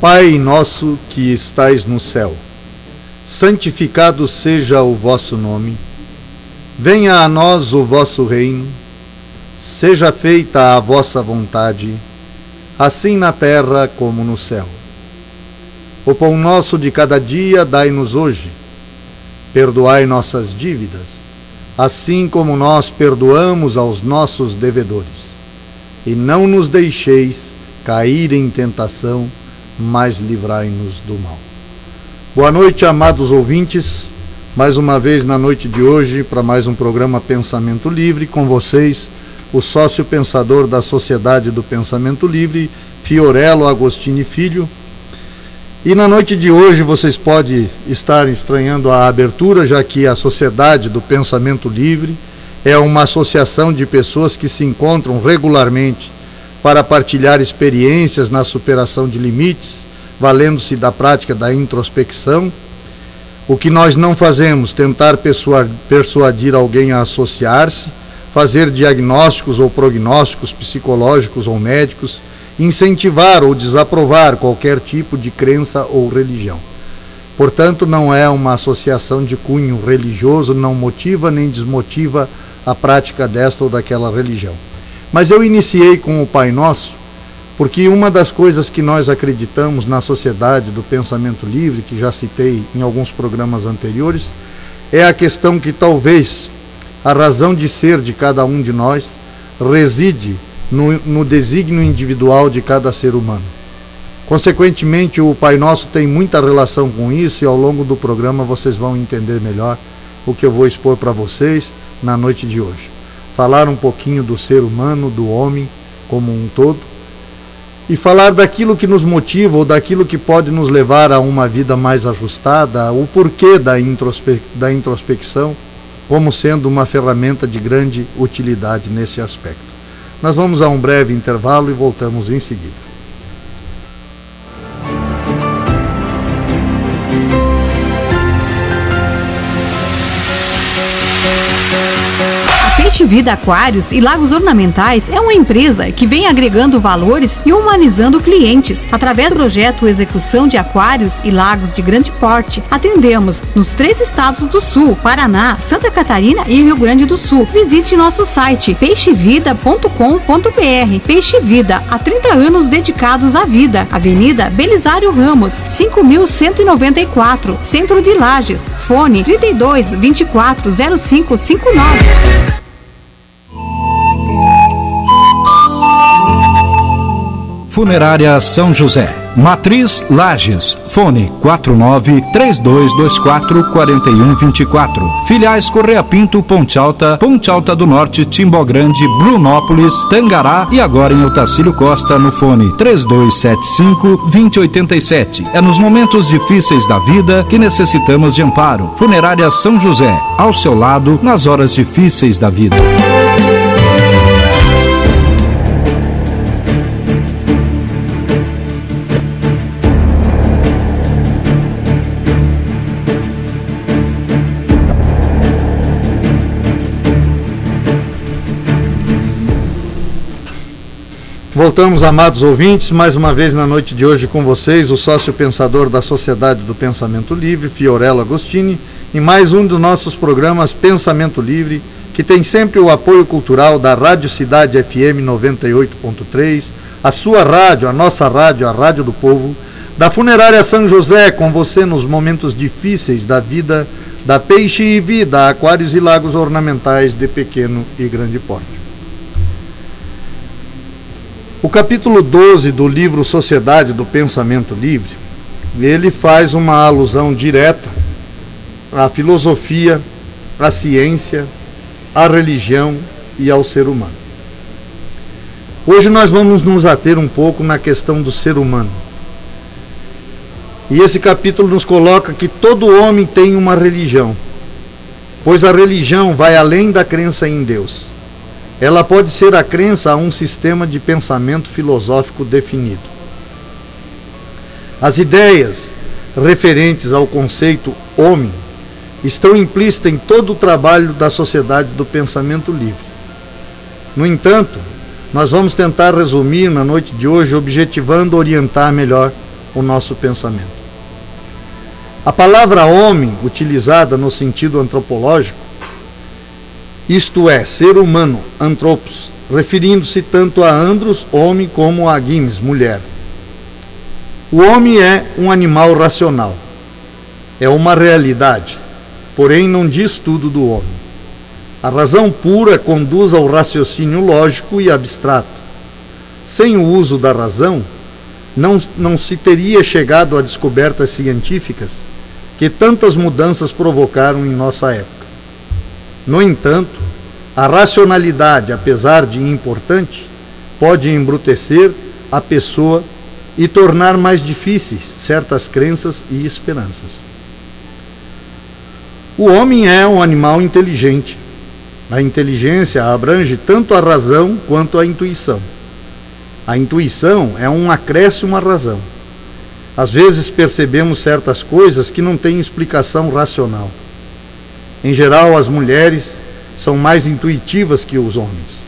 Pai nosso que estais no céu, santificado seja o vosso nome. Venha a nós o vosso reino. Seja feita a vossa vontade, assim na terra como no céu. O pão nosso de cada dia dai-nos hoje. Perdoai nossas dívidas, assim como nós perdoamos aos nossos devedores. E não nos deixeis cair em tentação, mas livrai-nos do mal. Boa noite, amados ouvintes. Mais uma vez na noite de hoje, para mais um programa Pensamento Livre, com vocês, o sócio pensador da Sociedade do Pensamento Livre, Fiorello Agostini Filho. E na noite de hoje vocês podem estar estranhando a abertura, já que a Sociedade do Pensamento Livre é uma associação de pessoas que se encontram regularmente para partilhar experiências na superação de limites, valendo-se da prática da introspecção. O que nós não fazemos, tentar persuadir alguém a associar-se, fazer diagnósticos ou prognósticos psicológicos ou médicos, incentivar ou desaprovar qualquer tipo de crença ou religião. Portanto, não é uma associação de cunho religioso, não motiva nem desmotiva a prática desta ou daquela religião. Mas eu iniciei com o Pai Nosso, porque uma das coisas que nós acreditamos na Sociedade do Pensamento Livre, que já citei em alguns programas anteriores, é a questão que talvez a razão de ser de cada um de nós reside no desígnio individual de cada ser humano. Consequentemente, o Pai Nosso tem muita relação com isso, e ao longo do programa vocês vão entender melhor o que eu vou expor para vocês na noite de hoje. Falar um pouquinho do ser humano, do homem como um todo, e falar daquilo que nos motiva ou daquilo que pode nos levar a uma vida mais ajustada, o porquê da introspecção, como sendo uma ferramenta de grande utilidade nesse aspecto. Nós vamos a um breve intervalo e voltamos em seguida. Peixe Vida Aquários e Lagos Ornamentais é uma empresa que vem agregando valores e humanizando clientes. Através do projeto Execução de Aquários e Lagos de Grande Porte, atendemos nos 3 estados do Sul, Paraná, Santa Catarina e Rio Grande do Sul. Visite nosso site peixevida.com.br. Peixe Vida, há 30 anos dedicados à vida. Avenida Belisário Ramos, 5.194, Centro de Lages. Fone 32 24 0559. Funerária São José, Matriz Lages, fone 49-3224-4124. Filiais Correia Pinto, Ponte Alta do Norte, Timbó Grande, Brunópolis, Tangará e agora em Otacílio Costa no fone 3275-2087. É nos momentos difíceis da vida que necessitamos de amparo. Funerária São José, ao seu lado nas horas difíceis da vida. Voltamos, amados ouvintes, mais uma vez na noite de hoje com vocês, o sócio pensador da Sociedade do Pensamento Livre, Fiorello Agostini, em mais um dos nossos programas Pensamento Livre, que tem sempre o apoio cultural da Rádio Cidade FM 98.3, a sua rádio, a nossa rádio, a Rádio do Povo, da Funerária São José, com você nos momentos difíceis da vida, da Peixe Vida, Aquários e Lagos Ornamentais de pequeno e grande porte. O capítulo 12 do livro Sociedade do Pensamento Livre, ele faz uma alusão direta à filosofia, à ciência, à religião e ao ser humano. Hoje nós vamos nos ater um pouco na questão do ser humano. E esse capítulo nos coloca que todo homem tem uma religião, pois a religião vai além da crença em Deus. Ela pode ser a crença a um sistema de pensamento filosófico definido. As ideias referentes ao conceito homem estão implícitas em todo o trabalho da Sociedade do Pensamento Livre. No entanto, nós vamos tentar resumir na noite de hoje, objetivando orientar melhor o nosso pensamento. A palavra homem, utilizada no sentido antropológico, isto é, ser humano, anthropos, referindo-se tanto a andros, homem, como a gimes, mulher. O homem é um animal racional, é uma realidade, porém não diz tudo do homem. A razão pura conduz ao raciocínio lógico e abstrato. Sem o uso da razão, não se teria chegado a descobertas científicas que tantas mudanças provocaram em nossa época. No entanto, a racionalidade, apesar de importante, pode embrutecer a pessoa e tornar mais difíceis certas crenças e esperanças. O homem é um animal inteligente. A inteligência abrange tanto a razão quanto a intuição. A intuição é um acréscimo à razão. Às vezes percebemos certas coisas que não têm explicação racional. Em geral, as mulheres são mais intuitivas que os homens.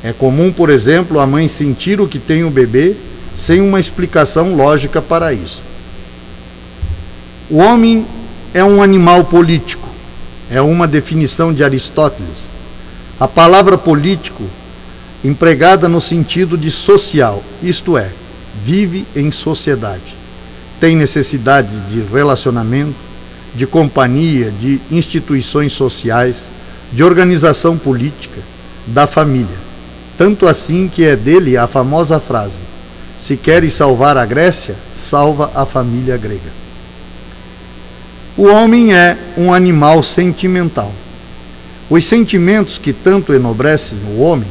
É comum, por exemplo, a mãe sentir o que tem o bebê sem uma explicação lógica para isso. O homem é um animal político. É uma definição de Aristóteles. A palavra político, empregada no sentido de social, isto é, vive em sociedade. Tem necessidade de relacionamento, de companhia, de instituições sociais, de organização política, da família. Tanto assim que é dele a famosa frase: se queres salvar a Grécia, salva a família grega. O homem é um animal sentimental. Os sentimentos que tanto enobrecem o homem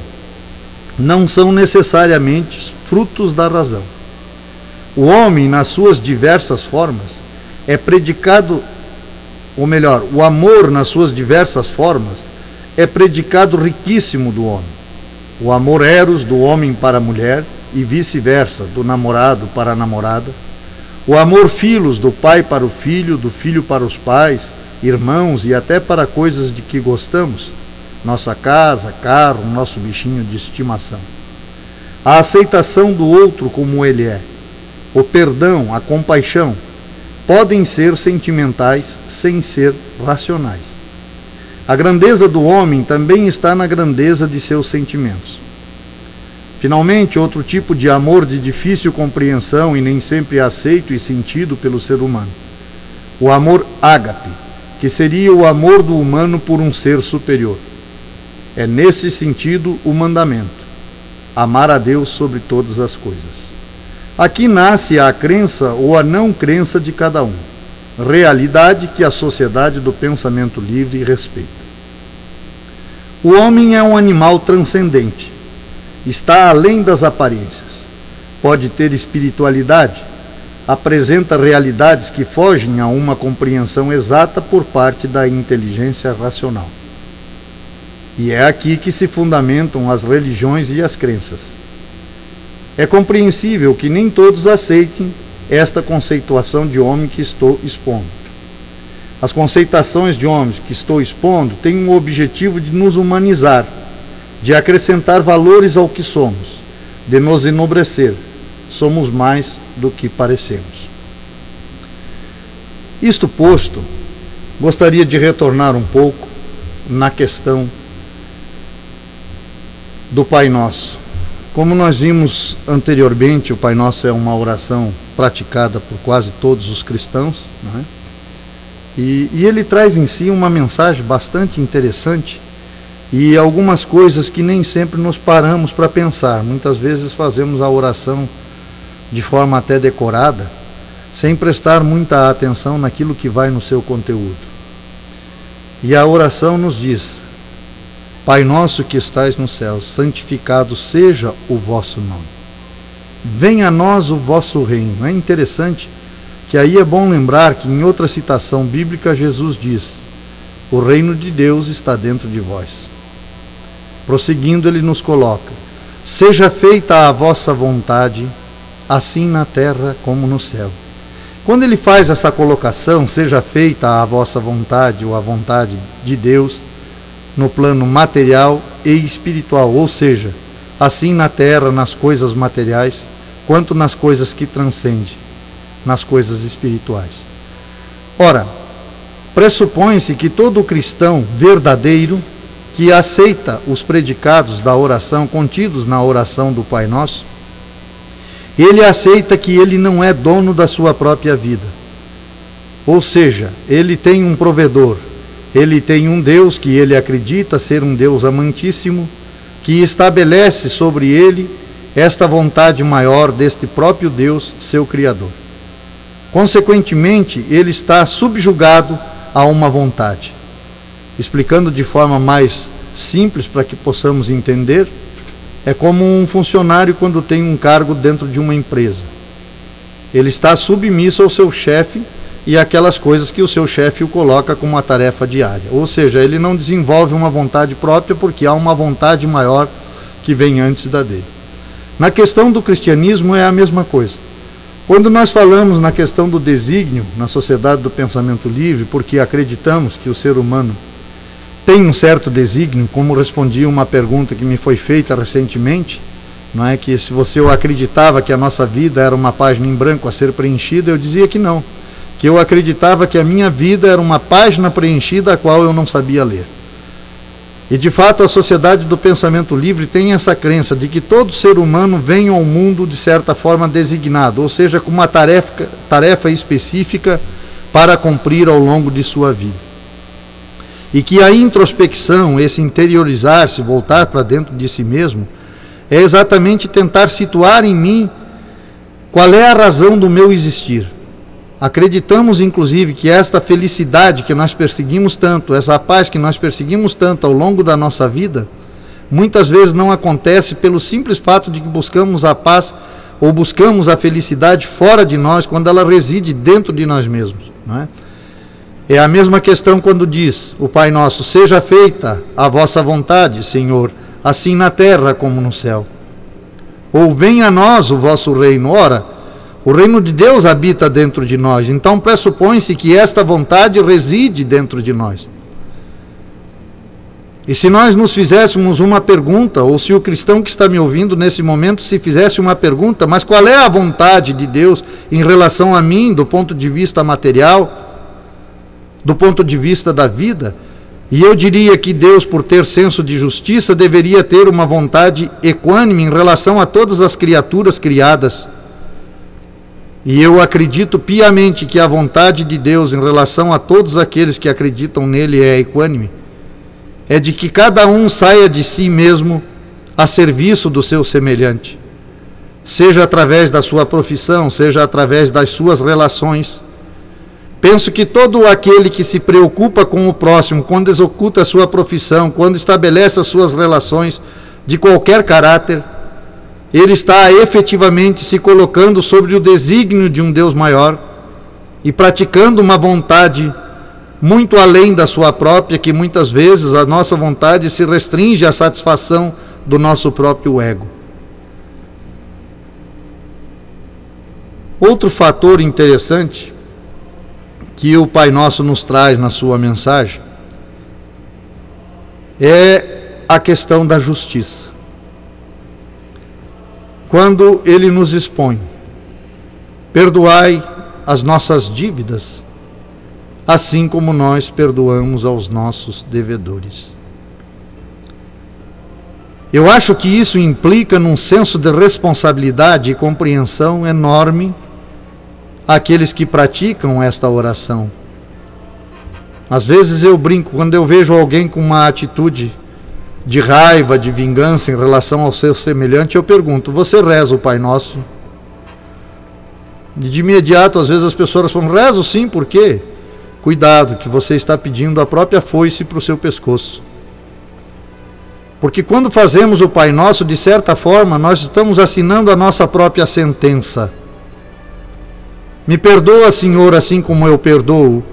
não são necessariamente frutos da razão. O homem, nas suas diversas formas, é predicado, ou melhor, o amor nas suas diversas formas é predicado riquíssimo do homem. O amor eros do homem para a mulher e vice-versa, do namorado para a namorada. O amor filos, do pai para o filho, do filho para os pais, irmãos e até para coisas de que gostamos, nossa casa, carro, nosso bichinho de estimação. A aceitação do outro como ele é, o perdão, a compaixão, podem ser sentimentais sem ser racionais. A grandeza do homem também está na grandeza de seus sentimentos. Finalmente, outro tipo de amor de difícil compreensão e nem sempre aceito e sentido pelo ser humano. O amor ágape, que seria o amor do humano por um ser superior. É nesse sentido o mandamento: amar a Deus sobre todas as coisas. Aqui nasce a crença ou a não crença de cada um, realidade que a sociedade do pensamento livre respeita. O homem é um animal transcendente, está além das aparências, pode ter espiritualidade, apresenta realidades que fogem a uma compreensão exata por parte da inteligência racional. E é aqui que se fundamentam as religiões e as crenças. É compreensível que nem todos aceitem esta conceituação de homem que estou expondo. As conceituações de homens que estou expondo têm o objetivo de nos humanizar, de acrescentar valores ao que somos, de nos enobrecer. Somos mais do que parecemos. Isto posto, gostaria de retornar um pouco na questão do Pai Nosso. Como nós vimos anteriormente, o Pai Nosso é uma oração praticada por quase todos os cristãos, não é? E ele traz em si uma mensagem bastante interessante e algumas coisas que nem sempre nos paramos para pensar. Muitas vezes fazemos a oração de forma até decorada, sem prestar muita atenção naquilo que vai no seu conteúdo. E a oração nos diz: Pai nosso que estais no céu, santificado seja o vosso nome. Venha a nós o vosso reino. É interessante que aí é bom lembrar que em outra citação bíblica Jesus diz: o reino de Deus está dentro de vós. Prosseguindo, ele nos coloca: seja feita a vossa vontade, assim na terra como no céu. Quando ele faz essa colocação, seja feita a vossa vontade ou a vontade de Deus, no plano material e espiritual, ou seja, assim na terra, nas coisas materiais, quanto nas coisas que transcendem. nas coisas espirituais. Ora, pressupõe-se que todo cristão verdadeiro que aceita os predicados da oração contidos na oração do Pai Nosso, ele aceita que ele não é dono da sua própria vida. Ou seja, ele tem um provedor, ele tem um Deus que ele acredita ser um Deus amantíssimo, que estabelece sobre ele esta vontade maior deste próprio Deus, seu Criador. Consequentemente, ele está subjugado a uma vontade. Explicando de forma mais simples para que possamos entender, é como um funcionário quando tem um cargo dentro de uma empresa. Ele está submisso ao seu chefe e aquelas coisas que o seu chefe o coloca como uma tarefa diária. Ou seja, ele não desenvolve uma vontade própria porque há uma vontade maior que vem antes da dele. Na questão do cristianismo é a mesma coisa. Quando nós falamos na questão do desígnio na sociedade do pensamento livre, porque acreditamos que o ser humano tem um certo desígnio, como respondi uma pergunta que me foi feita recentemente, não é, que se você acreditava que a nossa vida era uma página em branco a ser preenchida, eu dizia que não, que eu acreditava que a minha vida era uma página preenchida a qual eu não sabia ler. E de fato a sociedade do pensamento livre tem essa crença de que todo ser humano vem ao mundo de certa forma designado, ou seja, com uma tarefa específica para cumprir ao longo de sua vida. E que a introspecção, esse interiorizar-se, voltar para dentro de si mesmo, é exatamente tentar situar em mim qual é a razão do meu existir. Acreditamos, inclusive, que esta felicidade que nós perseguimos tanto, essa paz que nós perseguimos tanto ao longo da nossa vida, muitas vezes não acontece pelo simples fato de que buscamos a paz ou buscamos a felicidade fora de nós, quando ela reside dentro de nós mesmos, não é? É a mesma questão quando diz o Pai Nosso: seja feita a vossa vontade, Senhor, assim na terra como no céu. Ou venha a nós o vosso reino. Ora, o reino de Deus habita dentro de nós, então pressupõe-se que esta vontade reside dentro de nós. E se nós nos fizéssemos uma pergunta, ou se o cristão que está me ouvindo nesse momento se fizesse uma pergunta: mas qual é a vontade de Deus em relação a mim, do ponto de vista material, do ponto de vista da vida? E eu diria que Deus, por ter senso de justiça, deveria ter uma vontade equânime em relação a todas as criaturas criadas. E eu acredito piamente que a vontade de Deus em relação a todos aqueles que acreditam nele é equânime. É de que cada um saia de si mesmo a serviço do seu semelhante, seja através da sua profissão, seja através das suas relações. Penso que todo aquele que se preocupa com o próximo, quando executa a sua profissão, quando estabelece as suas relações de qualquer caráter, ele está efetivamente se colocando sobre o desígnio de um Deus maior e praticando uma vontade muito além da sua própria, que muitas vezes a nossa vontade se restringe à satisfação do nosso próprio ego. Outro fator interessante que o Pai Nosso nos traz na sua mensagem é a questão da justiça. Quando ele nos expõe: perdoai as nossas dívidas, assim como nós perdoamos aos nossos devedores. Eu acho que isso implica num senso de responsabilidade e compreensão enorme àqueles que praticam esta oração. Às vezes eu brinco, quando eu vejo alguém com uma atitude de raiva, de vingança em relação ao seu semelhante, eu pergunto: você reza o Pai Nosso? E de imediato, às vezes as pessoas falam: rezo sim, por quê? Cuidado, que você está pedindo a própria foice para o seu pescoço. Porque quando fazemos o Pai Nosso, de certa forma, nós estamos assinando a nossa própria sentença. Me perdoa, Senhor, assim como eu perdoo.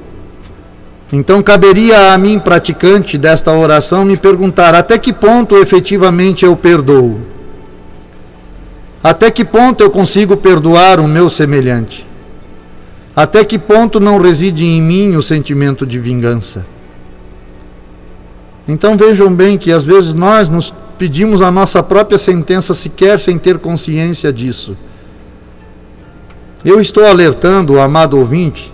Então caberia a mim, praticante desta oração, me perguntar: até que ponto efetivamente eu perdoo? Até que ponto eu consigo perdoar o meu semelhante? Até que ponto não reside em mim o sentimento de vingança? Então vejam bem que às vezes nós nos pedimos a nossa própria sentença sequer sem ter consciência disso. eu estou alertando o amado ouvinte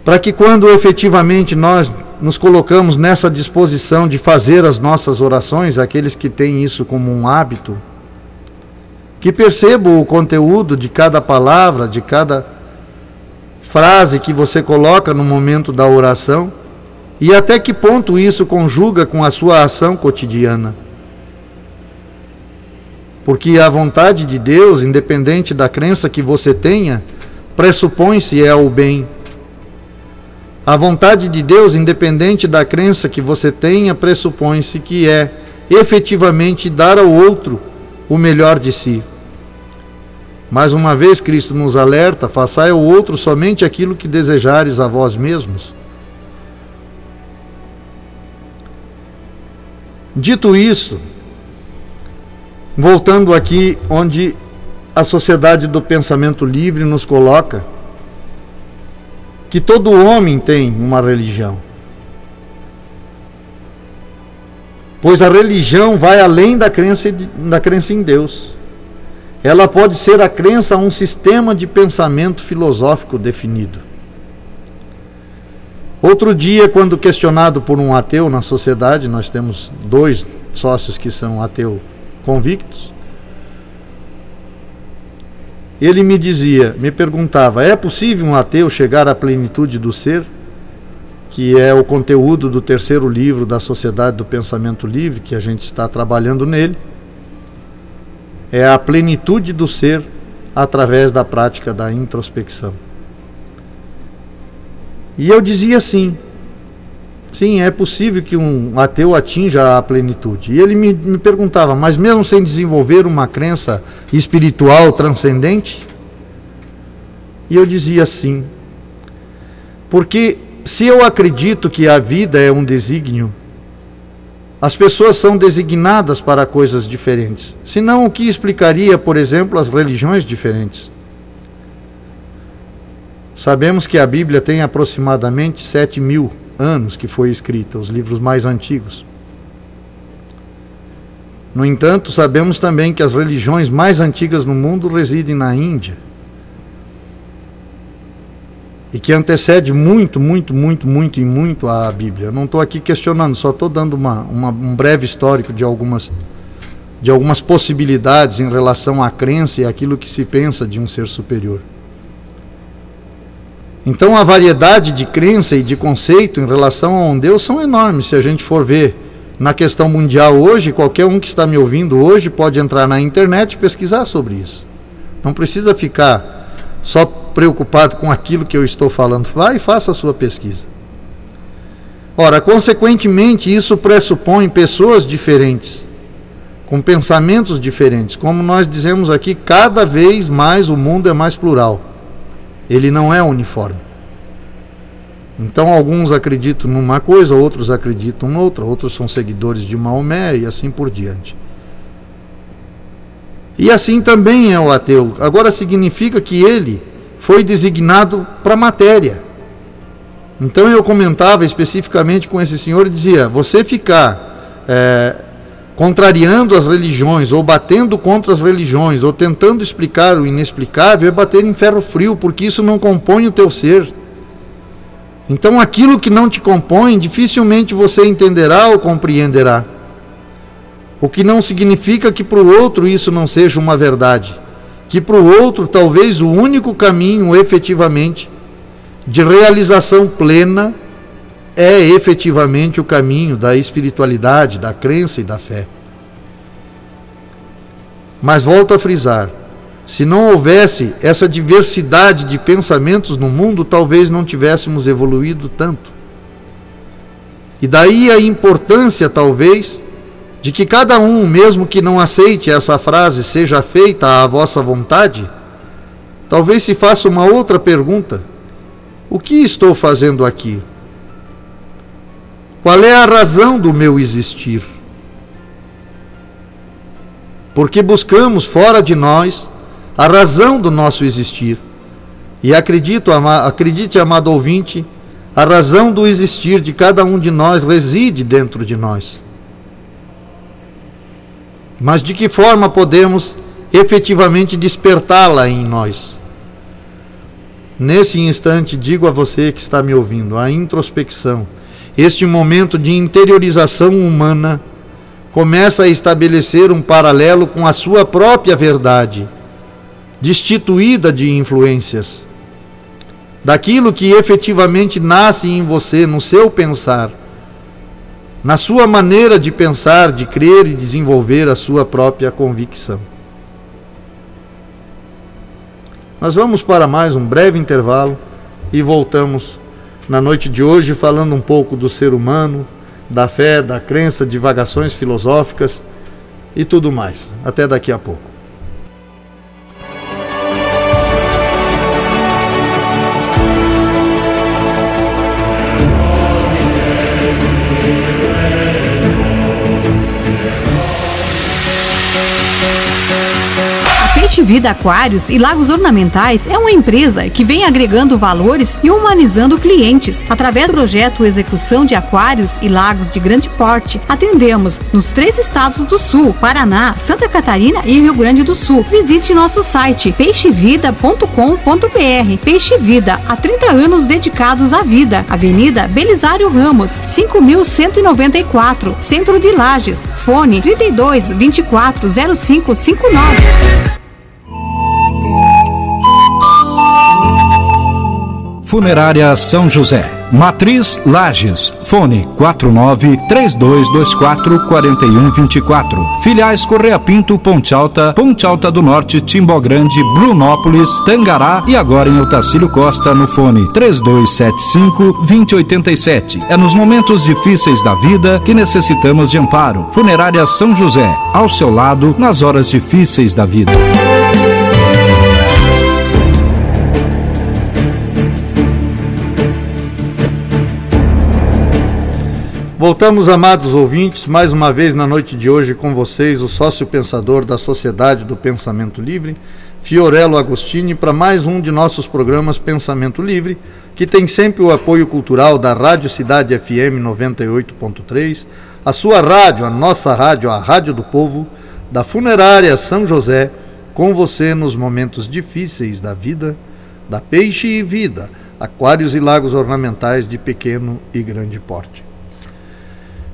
para que quando efetivamente nós nos colocamos nessa disposição de fazer as nossas orações, aqueles que têm isso como um hábito, que percebam o conteúdo de cada palavra, de cada frase que você coloca no momento da oração e até que ponto isso conjuga com a sua ação cotidiana. Porque a vontade de Deus, independente da crença que você tenha, pressupõe-se é o bem. A vontade de Deus, independente da crença que você tenha, pressupõe-se que é efetivamente dar ao outro o melhor de si. Mais uma vez, Cristo nos alerta: façai ao outro somente aquilo que desejares a vós mesmos. Dito isto, voltando aqui onde a Sociedade do Pensamento Livre nos coloca que todo homem tem uma religião. Pois a religião vai além da crença em Deus. Ela pode ser a crença a um sistema de pensamento filosófico definido. Outro dia, quando questionado por um ateu na sociedade, nós temos 2 sócios que são ateus convictos, ele me perguntava: é possível um ateu chegar à plenitude do ser? Que é o conteúdo do 3º livro da Sociedade do Pensamento Livre, que a gente está trabalhando nele. É a plenitude do ser através da prática da introspecção. E eu dizia sim, é possível que um ateu atinja a plenitude. E ele me perguntava: mas mesmo sem desenvolver uma crença espiritual transcendente? E eu dizia sim, porque se eu acredito que a vida é um desígnio, as pessoas são designadas para coisas diferentes. Senão, o que explicaria, por exemplo, as religiões diferentes? Sabemos que a Bíblia tem aproximadamente 7.000 anos que foi escrita, os livros mais antigos. No entanto, sabemos também que as religiões mais antigas no mundo residem na Índia, e que antecede muito a Bíblia. Eu não estou aqui questionando, só estou dando um breve histórico de algumas possibilidades em relação à crença e àquilo que se pensa de um ser superior. Então a variedade de crença e de conceito em relação a um Deus são enormes. Se a gente for ver na questão mundial hoje, qualquer um que está me ouvindo hoje pode entrar na internet e pesquisar sobre isso. Não precisa ficar só preocupado com aquilo que eu estou falando. Vai e faça a sua pesquisa. Ora, consequentemente, isso pressupõe pessoas diferentes, com pensamentos diferentes. Como nós dizemos aqui, cada vez mais o mundo é mais plural. Ele não é uniforme. Então alguns acreditam numa coisa, outros acreditam noutra, outros são seguidores de Maomé e assim por diante. E assim também é o ateu. Agora significa que ele foi designado para a matéria. Então eu comentava especificamente com esse senhor e dizia: você ficar contrariando as religiões, ou batendo contra as religiões, ou tentando explicar o inexplicável, é bater em ferro frio, porque isso não compõe o teu ser. Então aquilo que não te compõe, dificilmente você entenderá ou compreenderá. O que não significa que para o outro isso não seja uma verdade. Que para o outro talvez o único caminho efetivamente de realização plena é efetivamente o caminho da espiritualidade, da crença e da fé. Mas volto a frisar, se não houvesse essa diversidade de pensamentos no mundo, talvez não tivéssemos evoluído tanto. E daí a importância, talvez, de que cada um, mesmo que não aceite essa frase, seja feita à vossa vontade, talvez se faça uma outra pergunta: o que estou fazendo aqui? Qual é a razão do meu existir? Porque buscamos fora de nós a razão do nosso existir. E acredite, amado ouvinte, a razão do existir de cada um de nós reside dentro de nós. Mas de que forma podemos efetivamente despertá-la em nós. Nesse instante, digo a você que está me ouvindo, a introspecção, este momento de interiorização humana, começa a estabelecer um paralelo com a sua própria verdade, destituída de influências, daquilo que efetivamente nasce em você, no seu pensar, na sua maneira de pensar, de crer e desenvolver a sua própria convicção. Nós vamos para mais um breve intervalo e voltamos na noite de hoje falando um pouco do ser humano, da fé, da crença, divagações filosóficas e tudo mais. Até daqui a pouco. Peixe Vida Aquários e Lagos Ornamentais é uma empresa que vem agregando valores e humanizando clientes. Através do projeto Execução de Aquários e Lagos de Grande Porte, atendemos nos 3 estados do Sul, Paraná, Santa Catarina e Rio Grande do Sul. Visite nosso site peixevida.com.br. Peixe Vida, há 30 anos dedicados à vida. Avenida Belisário Ramos, 5194, Centro de Lages. Fone 32 24 0559. Funerária São José, Matriz Lages, fone 49-3224-4124. Filiais Correia Pinto, Ponte Alta, Ponte Alta do Norte, Timbó Grande, Brunópolis, Tangará e agora em Otacílio Costa no fone 3275-2087. É nos momentos difíceis da vida que necessitamos de amparo. Funerária São José, ao seu lado nas horas difíceis da vida. Voltamos, amados ouvintes, mais uma vez na noite de hoje com vocês, o sócio pensador da Sociedade do Pensamento Livre, Fiorello Agostini, para mais um de nossos programas Pensamento Livre, que tem sempre o apoio cultural da Rádio Cidade FM 98.3, a sua rádio, a nossa rádio, a Rádio do Povo, da Funerária São José, com você nos momentos difíceis da vida, da Peixe e Vida, aquários e lagos ornamentais de pequeno e grande porte.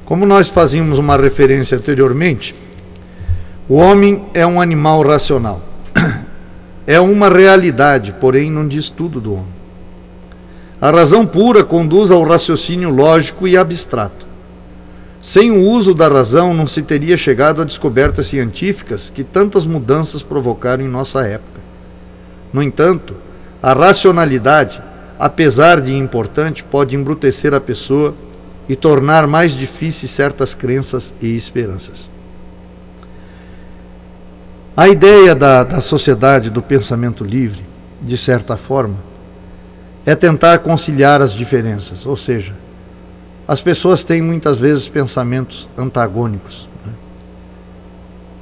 Como nós fazíamos uma referência anteriormente, o homem é um animal racional. É uma realidade, porém não diz tudo do homem. A razão pura conduz ao raciocínio lógico e abstrato. Sem o uso da razão não se teria chegado a descobertas científicas que tantas mudanças provocaram em nossa época. No entanto, a racionalidade, apesar de importante, pode embrutecer a pessoa e tornar mais difíceis certas crenças e esperanças. A ideia da sociedade do pensamento livre, de certa forma, é tentar conciliar as diferenças, ou seja, as pessoas têm muitas vezes pensamentos antagônicos.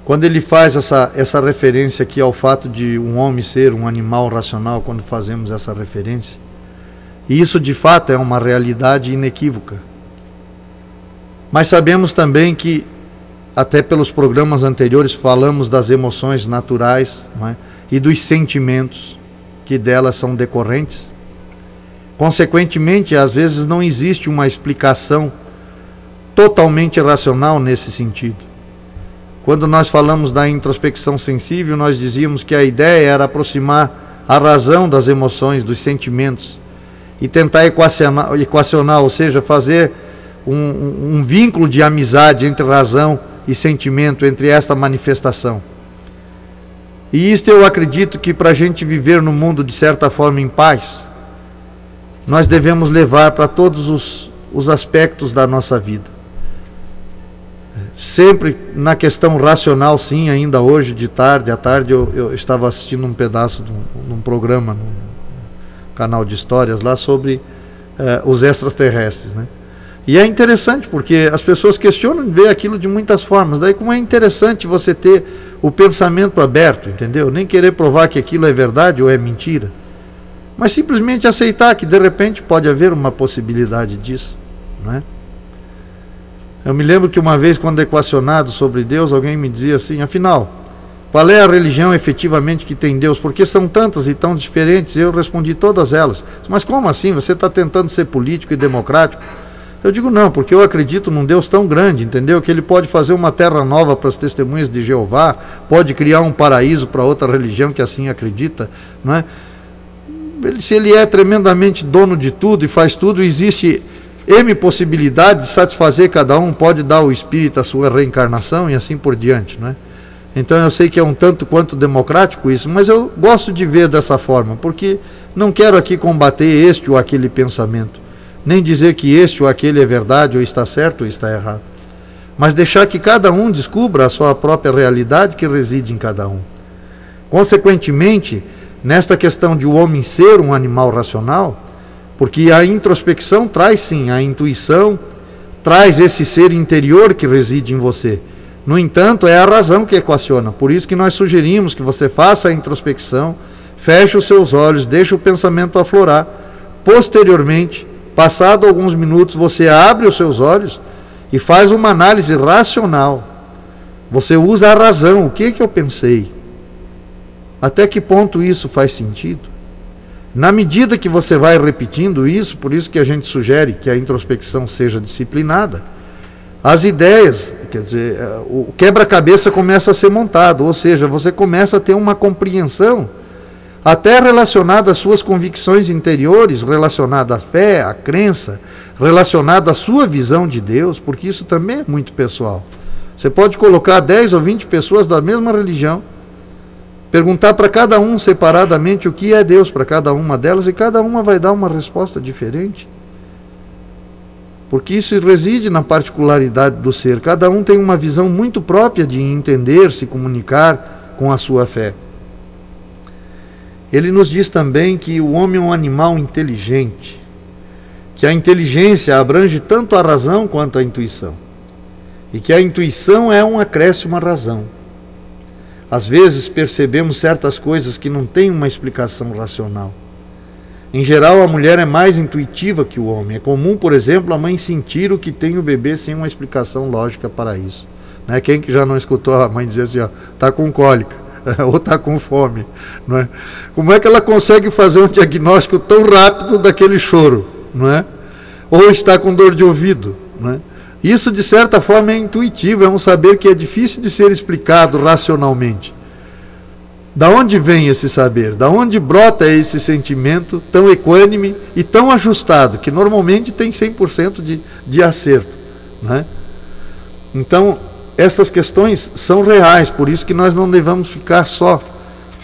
Quando ele faz essa referência aqui ao fato de um homem ser um animal racional, quando fazemos essa referência, e isso de fato é uma realidade inequívoca. Mas sabemos também que, até pelos programas anteriores, falamos das emoções naturais, não é? E dos sentimentos que delas são decorrentes. Consequentemente, às vezes não existe uma explicação totalmente racional nesse sentido. Quando nós falamos da introspecção sensível, nós dizíamos que a ideia era aproximar a razão das emoções, dos sentimentos, e tentar equacionar, ou seja, fazer um vínculo de amizade entre razão e sentimento, entre esta manifestação. E isto eu acredito que para a gente viver no mundo de certa forma em paz, nós devemos levar para todos os aspectos da nossa vida. Sempre na questão racional, sim, ainda hoje de tarde, à tarde eu estava assistindo um pedaço de um programa no canal de histórias lá sobre os extraterrestres, né? E é interessante porque as pessoas questionam e veem aquilo de muitas formas. Daí como é interessante você ter o pensamento aberto, entendeu? Nem querer provar que aquilo é verdade ou é mentira, mas simplesmente aceitar que de repente pode haver uma possibilidade disso, não é? Eu me lembro que uma vez, quando equacionado sobre Deus, alguém me dizia assim: afinal, qual é a religião efetivamente que tem Deus? Porque são tantas e tão diferentes. Eu respondi todas elas. Mas como assim? Você está tentando ser político e democrático? Eu digo não, porque eu acredito num Deus tão grande, entendeu? Que ele pode fazer uma terra nova para as testemunhas de Jeová, pode criar um paraíso para outra religião que assim acredita, não é? Se ele é tremendamente dono de tudo e faz tudo, existe M possibilidade de satisfazer cada um, pode dar ao espírito a sua reencarnação e assim por diante, não é? Então eu sei que é um tanto quanto democrático isso, mas eu gosto de ver dessa forma, porque não quero aqui combater este ou aquele pensamento, nem dizer que este ou aquele é verdade ou está certo ou está errado, mas deixar que cada um descubra a sua própria realidade que reside em cada um. Consequentemente, nesta questão de o homem ser um animal racional, porque a introspecção traz sim a intuição, traz esse ser interior que reside em você. No entanto, é a razão que equaciona. Por isso que nós sugerimos que você faça a introspecção, feche os seus olhos, deixe o pensamento aflorar. Posteriormente, passado alguns minutos, você abre os seus olhos e faz uma análise racional. Você usa a razão. O que eu pensei? Até que ponto isso faz sentido? Na medida que você vai repetindo isso, por isso que a gente sugere que a introspecção seja disciplinada, as ideias, quer dizer, o quebra-cabeça começa a ser montado, ou seja, você começa a ter uma compreensão, até relacionada às suas convicções interiores, relacionada à fé, à crença, relacionada à sua visão de Deus, porque isso também é muito pessoal. Você pode colocar 10 ou 20 pessoas da mesma religião, perguntar para cada um separadamente o que é Deus para cada uma delas, e cada uma vai dar uma resposta diferente. Porque isso reside na particularidade do ser. Cada um tem uma visão muito própria de entender, se comunicar com a sua fé. Ele nos diz também que o homem é um animal inteligente, que a inteligência abrange tanto a razão quanto a intuição, e que a intuição é um acréscimo à razão. Às vezes percebemos certas coisas que não têm uma explicação racional. Em geral, a mulher é mais intuitiva que o homem. É comum, por exemplo, a mãe sentir o que tem o bebê sem uma explicação lógica para isso. Né? Quem que já não escutou a mãe dizer assim, está com cólica, ou está com fome? Não é? Como é que ela consegue fazer um diagnóstico tão rápido daquele choro? Não é? Ou está com dor de ouvido? Não é? Isso, de certa forma, é intuitivo, é um saber que é difícil de ser explicado racionalmente. Da onde vem esse saber? Da onde brota esse sentimento tão equânime e tão ajustado, que normalmente tem 100% de acerto, né? Então, estas questões são reais, por isso que nós não devemos ficar só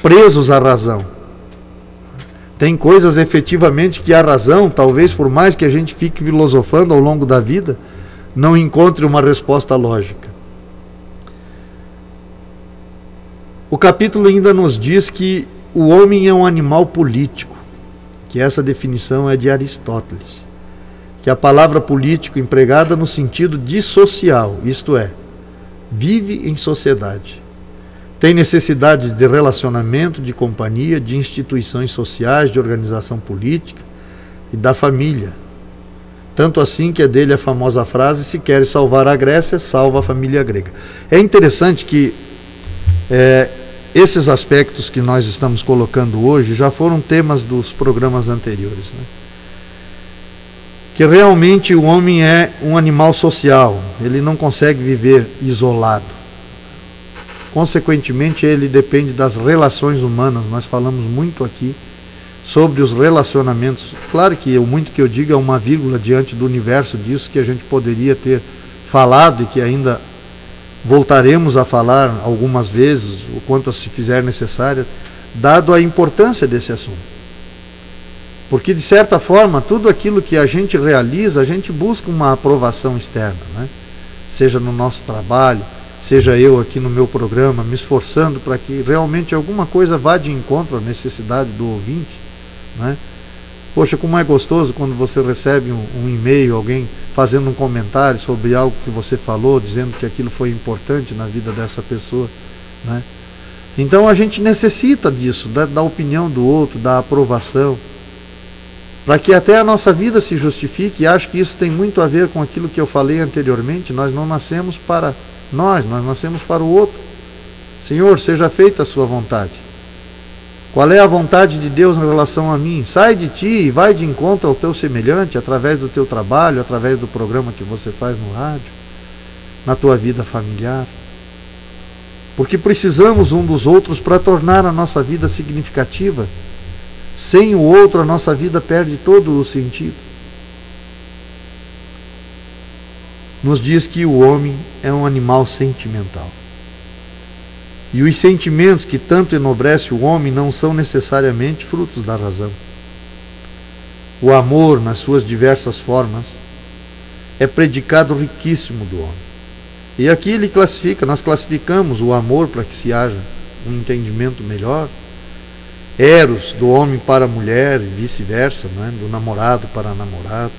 presos à razão. Tem coisas efetivamente que a razão, talvez por mais que a gente fique filosofando ao longo da vida, não encontre uma resposta lógica. O capítulo ainda nos diz que o homem é um animal político, que essa definição é de Aristóteles, que a palavra político empregada no sentido de social, isto é, vive em sociedade, tem necessidade de relacionamento, de companhia, de instituições sociais, de organização política e da família. Tanto assim que é dele a famosa frase, se queres salvar a Grécia, salva a família grega. É interessante que esses aspectos que nós estamos colocando hoje já foram temas dos programas anteriores, né? Que realmente o homem é um animal social, ele não consegue viver isolado. Consequentemente, ele depende das relações humanas. Nós falamos muito aqui sobre os relacionamentos. Claro que o muito que eu digo é uma vírgula diante do universo disso que a gente poderia ter falado e que ainda voltaremos a falar algumas vezes, o quanto se fizer necessário, dado a importância desse assunto. Porque, de certa forma, tudo aquilo que a gente realiza, a gente busca uma aprovação externa, né? Seja no nosso trabalho, seja eu aqui no meu programa, me esforçando para que realmente alguma coisa vá de encontro à necessidade do ouvinte, né? Poxa, como é gostoso quando você recebe um e-mail, alguém fazendo um comentário sobre algo que você falou, dizendo que aquilo foi importante na vida dessa pessoa, né? Então a gente necessita disso, da opinião do outro, da aprovação, para que até a nossa vida se justifique. E acho que isso tem muito a ver com aquilo que eu falei anteriormente. Nós não nascemos para nós nascemos para o outro. Senhor, seja feita a sua vontade. Qual é a vontade de Deus em relação a mim? Sai de ti e vai de encontro ao teu semelhante, através do teu trabalho, através do programa que você faz no rádio, na tua vida familiar. Porque precisamos um dos outros para tornar a nossa vida significativa. Sem o outro, a nossa vida perde todo o sentido. Nos diz que o homem é um animal sentimental. E os sentimentos que tanto enobrecem o homem não são necessariamente frutos da razão. O amor, nas suas diversas formas, é predicado riquíssimo do homem. E aqui ele classifica, nós classificamos o amor para que se haja um entendimento melhor. Eros, do homem para a mulher e vice-versa, não é? Do namorado para a namorada.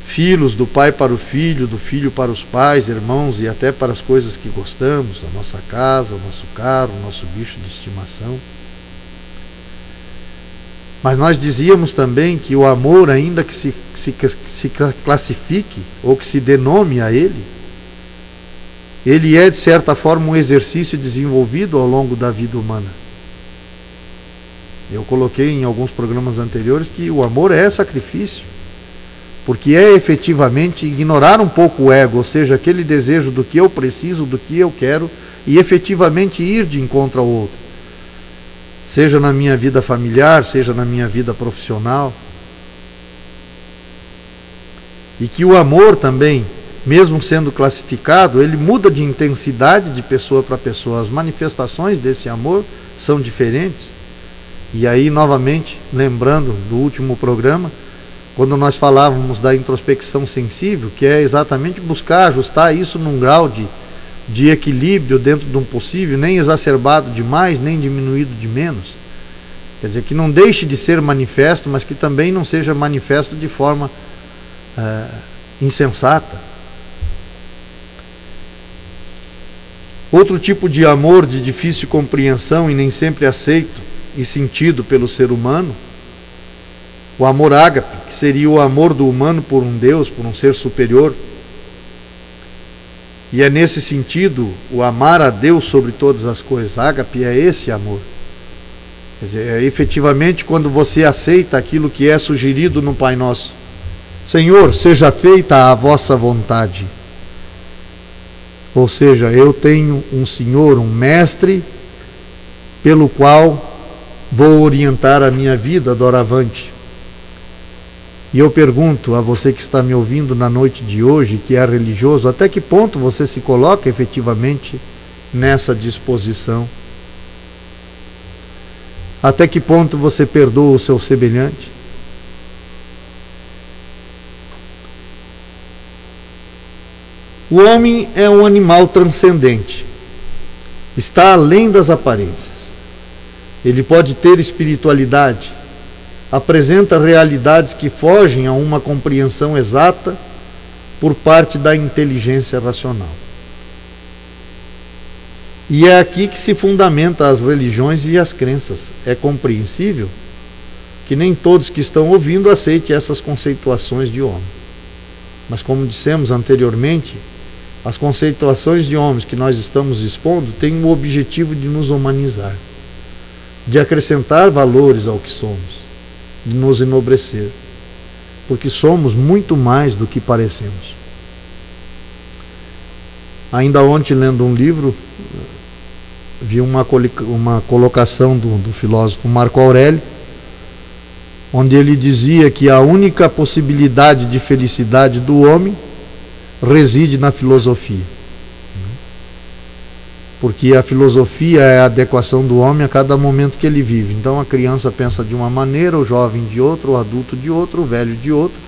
Filhos, do pai para o filho, do filho para os pais, irmãos e até para as coisas que gostamos, a nossa casa, o nosso carro, o nosso bicho de estimação. Mas nós dizíamos também que o amor, ainda que se classifique ou que se denome a ele é de certa forma um exercício desenvolvido ao longo da vida humana. Eu coloquei em alguns programas anteriores que o amor é sacrifício, porque é efetivamente ignorar um pouco o ego, ou seja, aquele desejo do que eu preciso, do que eu quero, e efetivamente ir de encontro ao outro. Seja na minha vida familiar, seja na minha vida profissional. E que o amor também, mesmo sendo classificado, ele muda de intensidade de pessoa para pessoa. As manifestações desse amor são diferentes. E aí, novamente, lembrando do último programa, quando nós falávamos da introspecção sensível, que é exatamente buscar ajustar isso num grau de equilíbrio dentro de um possível, nem exacerbado demais, nem diminuído de menos. Quer dizer, que não deixe de ser manifesto, mas que também não seja manifesto de forma insensata. Outro tipo de amor de difícil compreensão e nem sempre aceito e sentido pelo ser humano, o amor ágape, que seria o amor do humano por um Deus, por um ser superior. E é nesse sentido o amar a Deus sobre todas as coisas. Ágape é esse amor. Quer dizer, é efetivamente quando você aceita aquilo que é sugerido no Pai Nosso. Senhor, seja feita a vossa vontade. Ou seja, eu tenho um Senhor, um mestre, pelo qual vou orientar a minha vida doravante. E eu pergunto a você que está me ouvindo na noite de hoje, que é religioso, até que ponto você se coloca efetivamente nessa disposição? Até que ponto você perdoa o seu semelhante? O homem é um animal transcendente, está além das aparências. Ele pode ter espiritualidade, apresenta realidades que fogem a uma compreensão exata por parte da inteligência racional. E é aqui que se fundamenta as religiões e as crenças. É compreensível que nem todos que estão ouvindo aceitem essas conceituações de homem. Mas como dissemos anteriormente, as conceituações de homens que nós estamos expondo têm o objetivo de nos humanizar, de acrescentar valores ao que somos, de nos enobrecer, porque somos muito mais do que parecemos. Ainda ontem, lendo um livro, vi uma colocação do filósofo Marco Aurélio, onde ele dizia que a única possibilidade de felicidade do homem reside na filosofia. Porque a filosofia é a adequação do homem a cada momento que ele vive. Então a criança pensa de uma maneira, o jovem de outra, o adulto de outra, o velho de outra.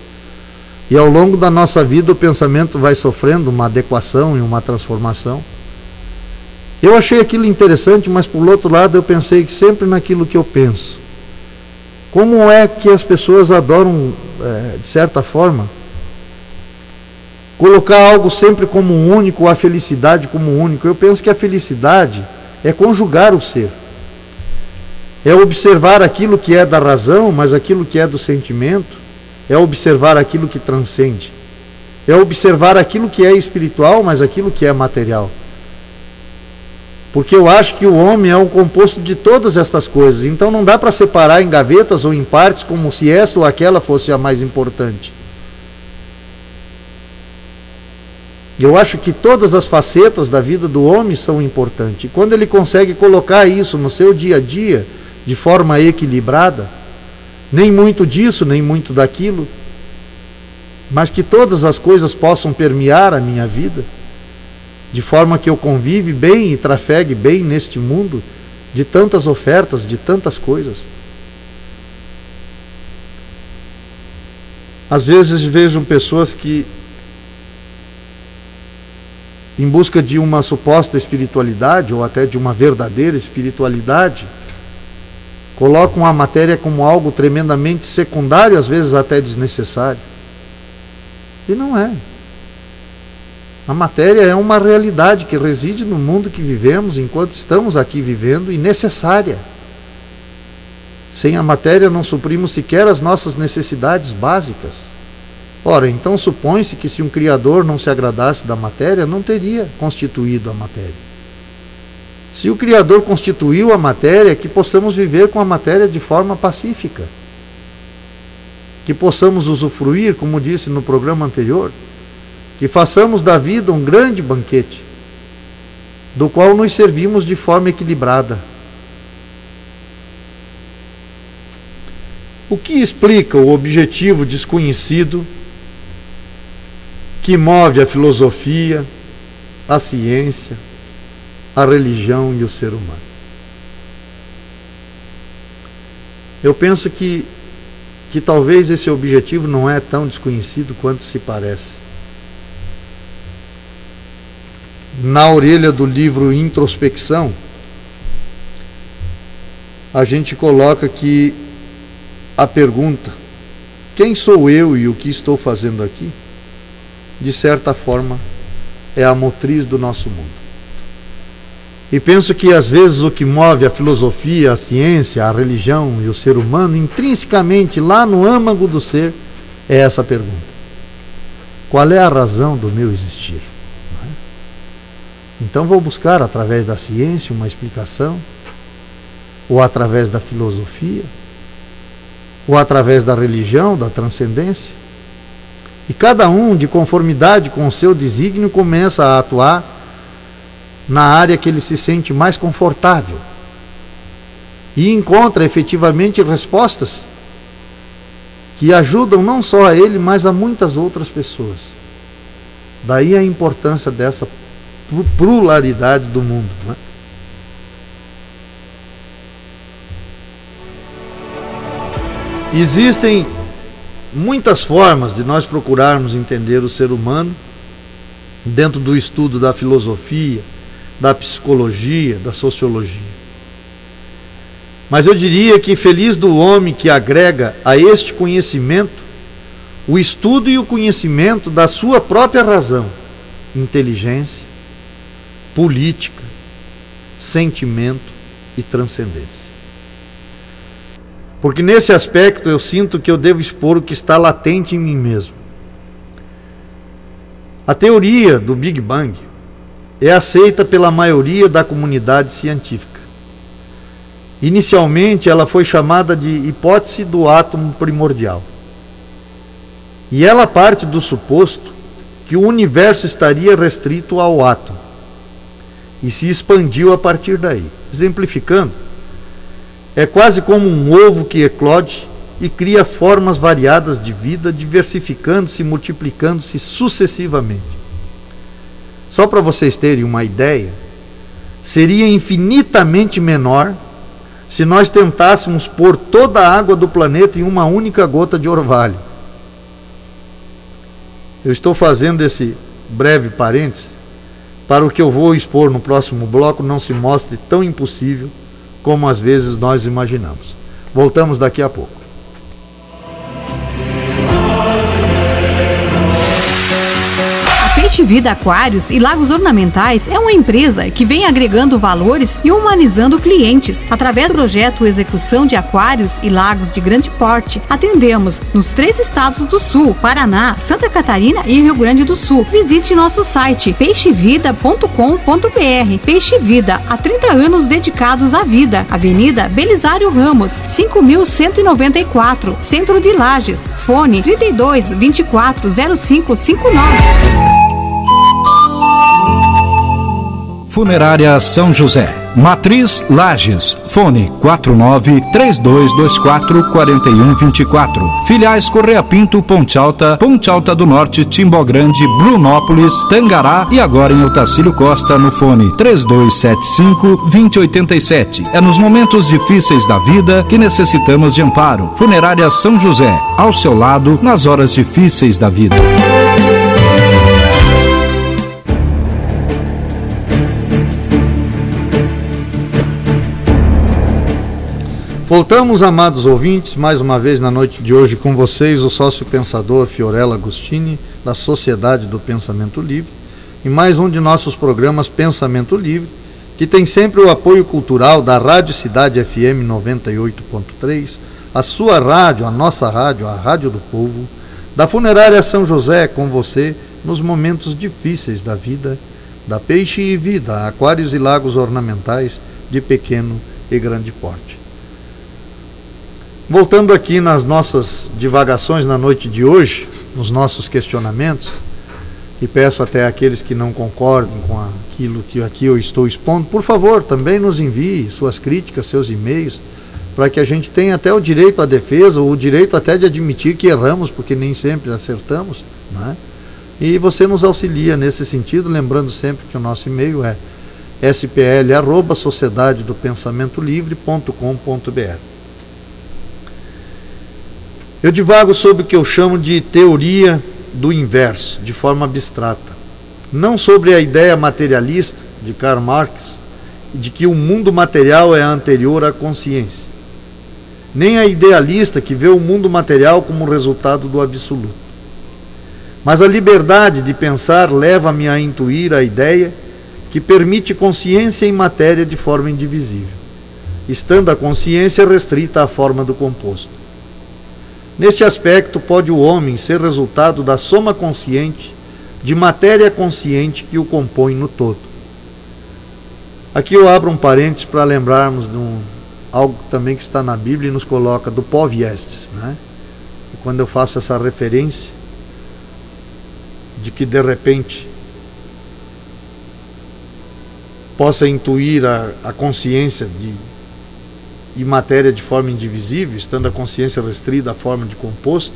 E ao longo da nossa vida o pensamento vai sofrendo uma adequação e uma transformação. Eu achei aquilo interessante, mas por outro lado eu pensei que sempre naquilo que eu penso. Como é que as pessoas adoram, de certa forma, colocar algo sempre como único, a felicidade como único? Eu penso que a felicidade é conjugar o ser. É observar aquilo que é da razão, mas aquilo que é do sentimento. É observar aquilo que transcende. É observar aquilo que é espiritual, mas aquilo que é material. Porque eu acho que o homem é um composto de todas estas coisas. Então não dá para separar em gavetas ou em partes como se esta ou aquela fosse a mais importante. Eu acho que todas as facetas da vida do homem são importantes. E quando ele consegue colocar isso no seu dia a dia, de forma equilibrada, nem muito disso, nem muito daquilo, mas que todas as coisas possam permear a minha vida, de forma que eu convive bem e trafegue bem neste mundo de tantas ofertas, de tantas coisas. Às vezes vejo pessoas que, em busca de uma suposta espiritualidade, ou até de uma verdadeira espiritualidade, colocam a matéria como algo tremendamente secundário, às vezes até desnecessário. E não é. A matéria é uma realidade que reside no mundo que vivemos enquanto estamos aqui vivendo e necessária. Sem a matéria não suprimos sequer as nossas necessidades básicas. Ora, então supõe-se que se um Criador não se agradasse da matéria, não teria constituído a matéria. Se o Criador constituiu a matéria, que possamos viver com a matéria de forma pacífica. Que possamos usufruir, como disse no programa anterior, que façamos da vida um grande banquete, do qual nos servimos de forma equilibrada. O que explica o objetivo desconhecido que move a filosofia, a ciência, a religião e o ser humano? Eu penso que talvez esse objetivo não é tão desconhecido quanto se parece. Na orelha do livro Introspecção, a gente coloca que a pergunta, quem sou eu e o que estou fazendo aqui, de certa forma, é a motriz do nosso mundo. E penso que às vezes o que move a filosofia, a ciência, a religião e o ser humano, intrinsecamente lá no âmago do ser, é essa pergunta: qual é a razão do meu existir? Então vou buscar através da ciência uma explicação, ou através da filosofia, ou através da religião, da transcendência. E cada um, de conformidade com o seu desígnio, começa a atuar na área que ele se sente mais confortável e encontra efetivamente respostas que ajudam não só a ele, mas a muitas outras pessoas. Daí a importância dessa pluralidade do mundo, né? Existem muitas formas de nós procurarmos entender o ser humano dentro do estudo da filosofia, da psicologia, da sociologia. Mas eu diria que feliz do homem que agrega a este conhecimento o estudo e o conhecimento da sua própria razão, inteligência, política, sentimento e transcendência. Porque nesse aspecto eu sinto que eu devo expor o que está latente em mim mesmo. A teoria do Big Bang é aceita pela maioria da comunidade científica. Inicialmente ela foi chamada de hipótese do átomo primordial. E ela parte do suposto que o universo estaria restrito ao átomo e se expandiu a partir daí. Exemplificando, é quase como um ovo que eclode e cria formas variadas de vida, diversificando-se, multiplicando-se sucessivamente. Só para vocês terem uma ideia, seria infinitamente menor se nós tentássemos pôr toda a água do planeta em uma única gota de orvalho. Eu estou fazendo esse breve parêntese para o que eu vou expor no próximo bloco não se mostre tão impossível como às vezes nós imaginamos. Voltamos daqui a pouco. Peixe Vida Aquários e Lagos Ornamentais é uma empresa que vem agregando valores e humanizando clientes. Através do projeto Execução de Aquários e Lagos de Grande Porte, atendemos nos 3 estados do Sul, Paraná, Santa Catarina e Rio Grande do Sul. Visite nosso site peixevida.com.br. Peixe Vida, há 30 anos dedicados à vida. Avenida Belisário Ramos, 5.194, Centro de Lages. Fone 32 24 0559. Funerária São José, Matriz Lages, fone 49-3224-4124. Filiais Correia Pinto, Ponte Alta, Ponte Alta do Norte, Timbó Grande, Brunópolis, Tangará e agora em Otacílio Costa no fone 3275-2087. É nos momentos difíceis da vida que necessitamos de amparo. Funerária São José, ao seu lado nas horas difíceis da vida. Voltamos, amados ouvintes, mais uma vez na noite de hoje com vocês, o sócio pensador Fiorella Agostini, da Sociedade do Pensamento Livre, e mais um de nossos programas Pensamento Livre, que tem sempre o apoio cultural da Rádio Cidade FM 98.3, a sua rádio, a nossa rádio, a Rádio do Povo, da Funerária São José com você nos momentos difíceis da vida, da Peixe e Vida, Aquários e Lagos Ornamentais de pequeno e grande porte. Voltando aqui nas nossas divagações na noite de hoje, nos nossos questionamentos, e peço até àqueles que não concordem com aquilo que aqui eu estou expondo, por favor, também nos envie suas críticas, seus e-mails, para que a gente tenha até o direito à defesa, ou o direito até de admitir que erramos, porque nem sempre acertamos, né? E você nos auxilia nesse sentido, lembrando sempre que o nosso e-mail é spl@sociedadedopensamentolivre.com.br. Eu divago sobre o que eu chamo de teoria do inverso, de forma abstrata. Não sobre a ideia materialista de Karl Marx, de que o mundo material é anterior à consciência, nem a idealista que vê o mundo material como resultado do absoluto. Mas a liberdade de pensar leva-me a intuir a ideia que permite consciência em matéria de forma indivisível, estando a consciência restrita à forma do composto. Neste aspecto, pode o homem ser resultado da soma consciente de matéria consciente que o compõe no todo. Aqui eu abro um parênteses para lembrarmos de algo também que está na Bíblia e nos coloca do pó viestes, né? E quando eu faço essa referência de que de repente possa intuir a consciência e matéria de forma indivisível, estando a consciência restrita à forma de composto,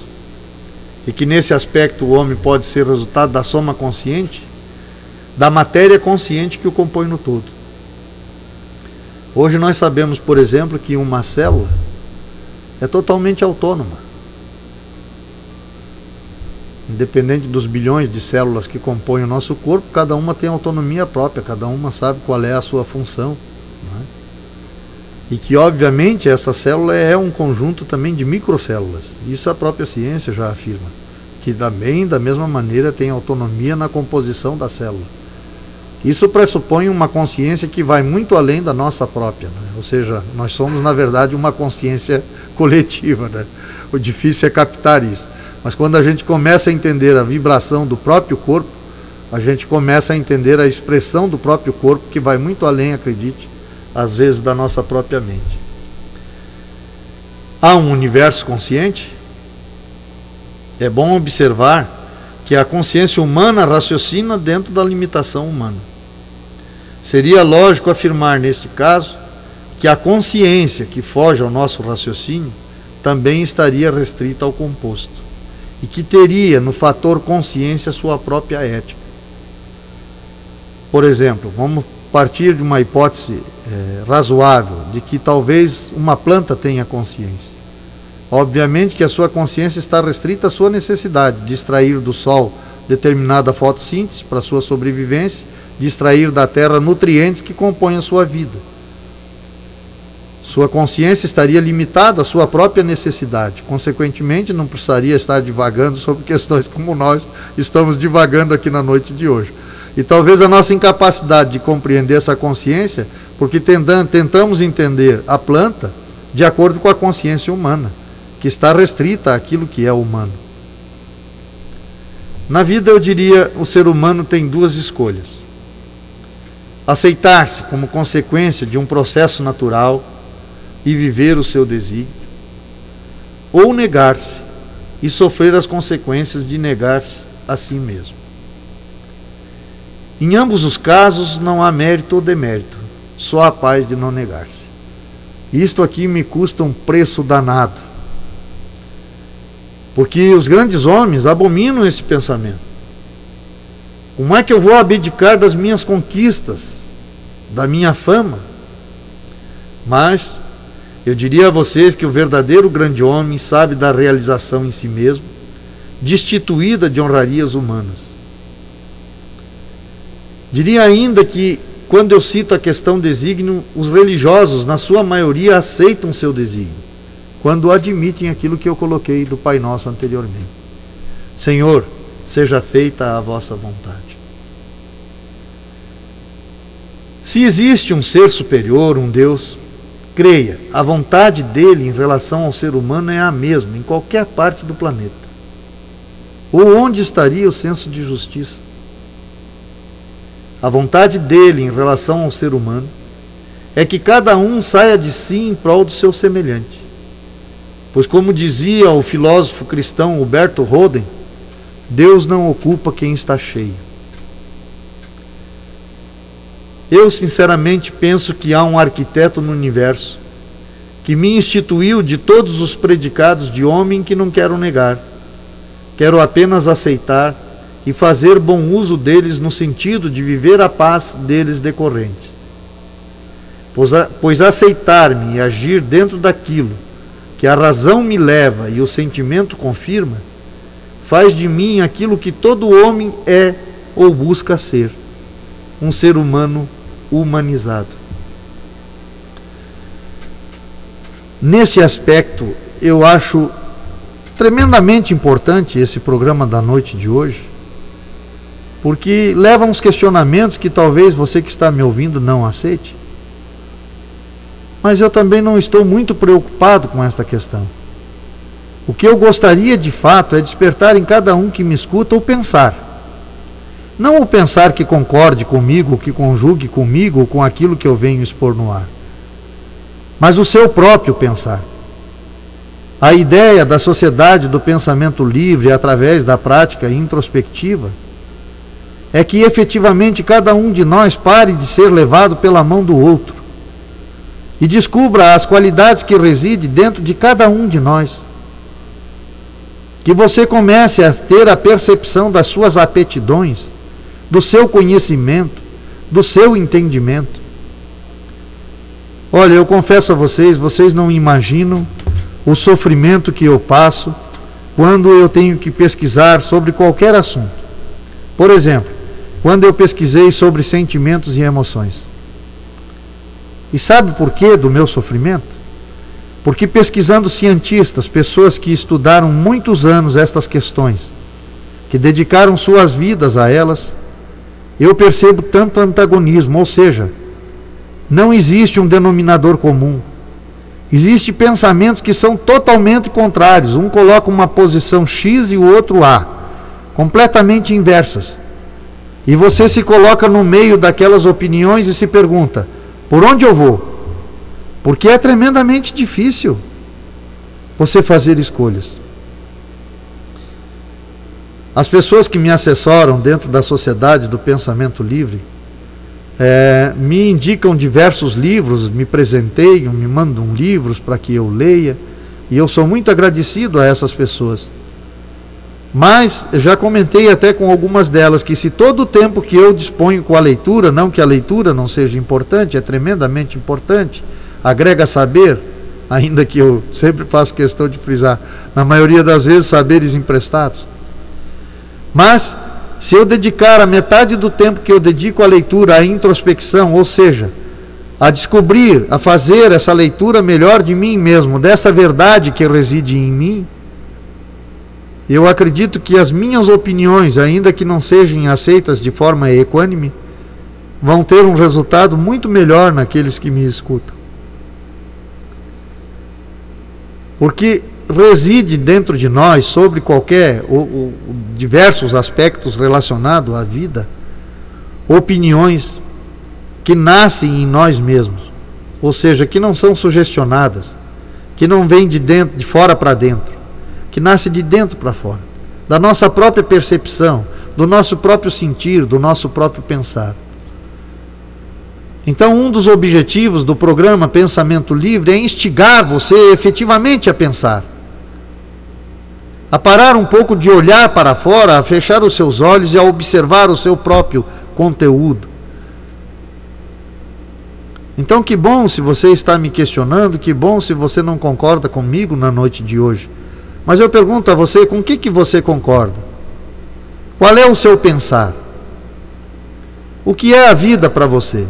e que nesse aspecto o homem pode ser resultado da soma consciente, da matéria consciente que o compõe no todo. Hoje nós sabemos, por exemplo, que uma célula é totalmente autônoma. Independente dos bilhões de células que compõem o nosso corpo, cada uma tem autonomia própria, cada uma sabe qual é a sua função, não é? E que, obviamente, essa célula é um conjunto também de microcélulas. Isso a própria ciência já afirma, que também, da mesma maneira, tem autonomia na composição da célula. Isso pressupõe uma consciência que vai muito além da nossa própria, né? Ou seja, nós somos, na verdade, uma consciência coletiva, né? O difícil é captar isso. Mas quando a gente começa a entender a vibração do próprio corpo, a gente começa a entender a expressão do próprio corpo, que vai muito além, acredite, às vezes da nossa própria mente. Há um universo consciente? É bom observar que a consciência humana raciocina dentro da limitação humana. Seria lógico afirmar, neste caso, que a consciência que foge ao nosso raciocínio também estaria restrita ao composto, e que teria no fator consciência sua própria ética. Por exemplo, vamos partir de uma hipótese razoável de que talvez uma planta tenha consciência. Obviamente que a sua consciência está restrita à sua necessidade de extrair do sol determinada fotossíntese para sua sobrevivência, de extrair da terra nutrientes que compõem a sua vida. Sua consciência estaria limitada à sua própria necessidade. Consequentemente, não precisaria estar divagando sobre questões como nós estamos divagando aqui na noite de hoje. E talvez a nossa incapacidade de compreender essa consciência, porque tentamos entender a planta de acordo com a consciência humana, que está restrita àquilo que é humano. Na vida, eu diria, o ser humano tem duas escolhas: aceitar-se como consequência de um processo natural e viver o seu desígnio, ou negar-se e sofrer as consequências de negar-se a si mesmo. Em ambos os casos não há mérito ou demérito, só a paz de não negar-se. Isto aqui me custa um preço danado, porque os grandes homens abominam esse pensamento. Como é que eu vou abdicar das minhas conquistas, da minha fama? Mas eu diria a vocês que o verdadeiro grande homem sabe da realização em si mesmo, destituída de honrarias humanas. Diria ainda que, quando eu cito a questão desígnio, os religiosos, na sua maioria, aceitam seu desígnio, quando admitem aquilo que eu coloquei do Pai Nosso anteriormente: Senhor, seja feita a vossa vontade. Se existe um ser superior, um Deus, creia, a vontade dele em relação ao ser humano é a mesma em qualquer parte do planeta. Ou onde estaria o senso de justiça? A vontade dele em relação ao ser humano é que cada um saia de si em prol do seu semelhante. Pois, como dizia o filósofo cristão Huberto Roden, Deus não ocupa quem está cheio. Eu sinceramente penso que há um arquiteto no universo que me instituiu de todos os predicados de homem que não quero negar. Quero apenas aceitar e fazer bom uso deles no sentido de viver a paz deles decorrente. Pois aceitar-me e agir dentro daquilo que a razão me leva e o sentimento confirma, faz de mim aquilo que todo homem é ou busca ser: um ser humano humanizado. Nesse aspecto, eu acho tremendamente importante esse programa da noite de hoje, porque leva uns questionamentos que talvez você que está me ouvindo não aceite. Mas eu também não estou muito preocupado com esta questão. O que eu gostaria de fato é despertar em cada um que me escuta o pensar. Não o pensar que concorde comigo, que conjugue comigo ou com aquilo que eu venho expor no ar, mas o seu próprio pensar. A ideia da sociedade do pensamento livre através da prática introspectiva é que efetivamente cada um de nós pare de ser levado pela mão do outro e descubra as qualidades que residem dentro de cada um de nós. Que você comece a ter a percepção das suas aptidões, do seu conhecimento, do seu entendimento. Olha, eu confesso a vocês não imaginam o sofrimento que eu passo quando eu tenho que pesquisar sobre qualquer assunto. Por exemplo, quando eu pesquisei sobre sentimentos e emoções. E sabe por quê do meu sofrimento? Porque pesquisando cientistas, pessoas que estudaram muitos anos estas questões, que dedicaram suas vidas a elas, eu percebo tanto antagonismo, ou seja, não existe um denominador comum. Existem pensamentos que são totalmente contrários. Um coloca uma posição X e o outro A, completamente inversas. E você se coloca no meio daquelas opiniões e se pergunta: por onde eu vou? Porque é tremendamente difícil você fazer escolhas. As pessoas que me assessoram dentro da sociedade do pensamento livre me indicam diversos livros, me presenteiam, me mandam livros para que eu leia, e eu sou muito agradecido a essas pessoas. Mas já comentei até com algumas delas que se todo o tempo que eu disponho com a leitura, não que a leitura não seja importante, é tremendamente importante, agrega saber, ainda que eu sempre faço questão de frisar, na maioria das vezes saberes emprestados. Mas se eu dedicar a metade do tempo que eu dedico à leitura, à introspecção, ou seja, a descobrir, a fazer essa leitura melhor de mim mesmo, dessa verdade que reside em mim, eu acredito que as minhas opiniões, ainda que não sejam aceitas de forma equânime, vão ter um resultado muito melhor naqueles que me escutam. Porque reside dentro de nós, sobre qualquer, diversos aspectos relacionados à vida, opiniões que nascem em nós mesmos, ou seja, que não são sugestionadas, que não vêm de fora para dentro, que nascem de dentro para fora, da nossa própria percepção, do nosso próprio sentir, do nosso próprio pensar. Então, um dos objetivos do programa Pensamento Livre é instigar você efetivamente a pensar, a parar um pouco de olhar para fora, a fechar os seus olhos e a observar o seu próprio conteúdo. Então, que bom se você está me questionando, que bom se você não concorda comigo na noite de hoje. Mas eu pergunto a você, com o que você concorda? Qual é o seu pensar? O que é a vida para você?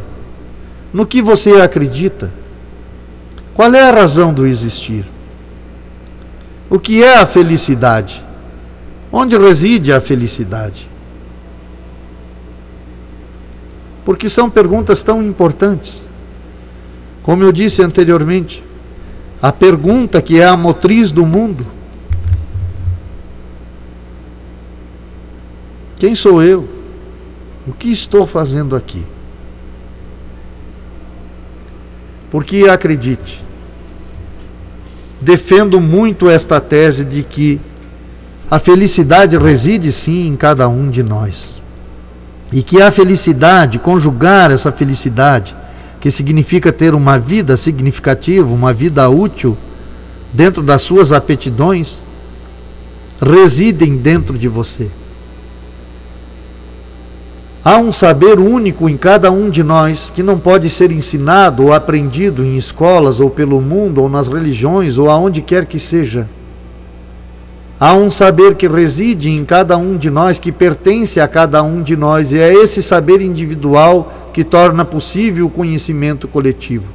No que você acredita? Qual é a razão do existir? O que é a felicidade? Onde reside a felicidade? Porque são perguntas tão importantes. Como eu disse anteriormente, a pergunta que é a motriz do mundo: quem sou eu? O que estou fazendo aqui? Porque acredite, defendo muito esta tese de que a felicidade reside sim em cada um de nós. E que a felicidade, conjugar essa felicidade, que significa ter uma vida significativa, uma vida útil, dentro das suas aptidões, residem dentro de você. Há um saber único em cada um de nós que não pode ser ensinado ou aprendido em escolas ou pelo mundo ou nas religiões ou aonde quer que seja. Há um saber que reside em cada um de nós, que pertence a cada um de nós, e é esse saber individual que torna possível o conhecimento coletivo.